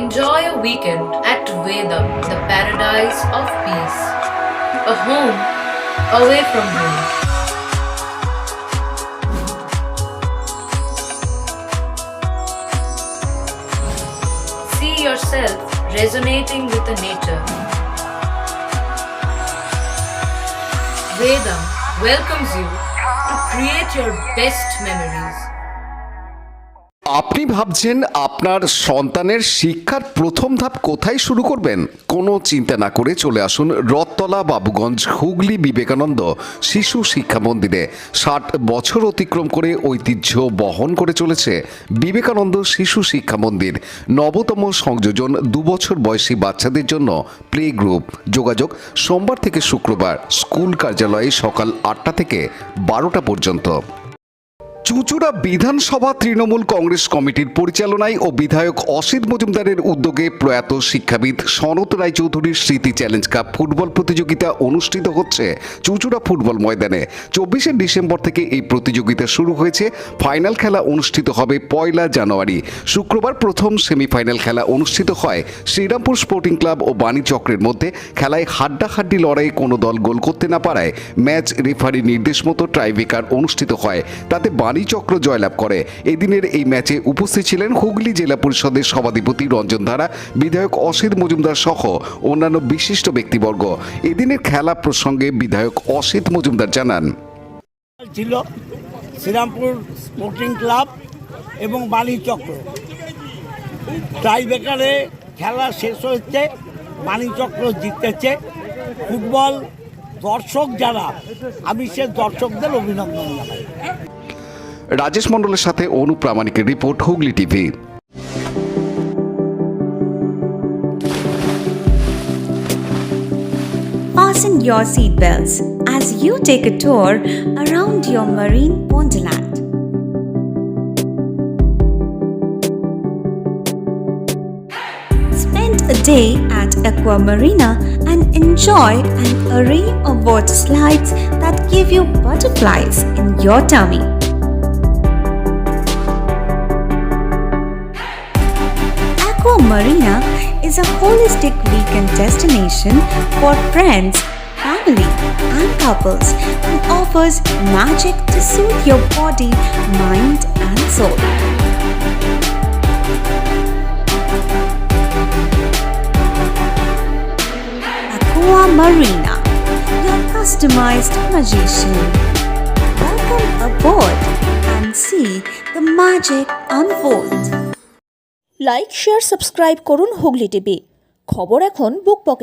Enjoy a weekend at Vedam, the paradise of peace. A home away from home. See yourself resonating with the nature. Vedam welcomes you to create your best memories. আপনি ভাবছেন আপনার সন্তানের শিক্ষার প্রথম ধাপ কোথায় শুরু করবেন? কোনো চিন্তা না করে চলে আসুন রথতলা বাবুগঞ্জ হুগলি বিবেকানন্দ শিশু শিক্ষা মন্দিরে। 60 বছর অতিক্রম করে ঐতিহ্য বহন করে চলেছে বিবেকানন্দ শিশু শিক্ষা মন্দির। নবতম সংযোজন 2 বছর বয়সী বাচ্চাদের জন্য প্লে গ্রুপ। যোগাযোগ সোমবার থেকে শুক্রবার, স্কুল কার্যালয়ে সকাল 8টা থেকে 12টা পর্যন্ত। চুঁচুড়া বিধানসভা তৃণমূল কংগ্রেস কমিটির পরিচালনায় ও বিধায়ক অসিত মজুমদারের উদ্যোগে প্রয়াত শিক্ষাবিদ সনত রায়চৌধুরীর স্মৃতি চ্যালেঞ্জ কাপ ফুটবল প্রতিযোগিতা অনুষ্ঠিত হচ্ছে চুঁচুড়া ফুটবল ময়দানে। 24শে ডিসেম্বর থেকে এই প্রতিযোগিতা শুরু হয়েছে। ফাইনাল খেলা অনুষ্ঠিত হবে 1 জানুয়ারি। শুক্রবার প্রথম সেমিফাইনাল খেলা অনুষ্ঠিত হয় শ্রীরামপুর স্পোর্টিং ক্লাব ও বাণী চক্রের মধ্যে। খেলায় হাড্ডাহাড্ডি লড়াইয়ে কোনো দল গোল করতে না পারায় ম্যাচ রেফারি নির্দেশ মতো টাইব্রেকার অনুষ্ঠিত হয়, তাতে বাণী চক্র জয়লাভ করে। এদিনের এই ম্যাচে উপস্থিত ছিলেন হুগলি জেলা পরিষদের সভাধিপতি রঞ্জন ধারা, বিধায়ক অসিত মজুমদার সহ অন্যান্য বিশিষ্ট ব্যক্তিবর্গ। এদিনের খেলা প্রসঙ্গে বিধায়ক অসিত মজুমদার জানান, ছিল শ্রীরামপুর স্পোর্টিং ক্লাব এবং বাণী চক্র। টাইব্রেকারে খেলা শেষ হচ্ছে, বাণী চক্র জিতেছে। ফুটবল দর্শক যারা, আমি সে দর্শকদের অভিনন্দন জানাই। রাজেশ মণ্ডলের সাথে অনু প্রামাণিকের report, Hooghly TV. Fasten your seatbelts as you take a tour around your marine wonderland. Spend a day at Aqua Marina and enjoy an array of water slides that give you butterflies in your tummy. Aqua Marina is a holistic weekend destination for friends, family, and couples and offers magic to soothe your body, mind, and soul. Aqua Marina, your customized magician. Welcome aboard and see the magic unfold. Like, share, subscribe করুন Hooghly TV. খবর এখন বুক পকেটে।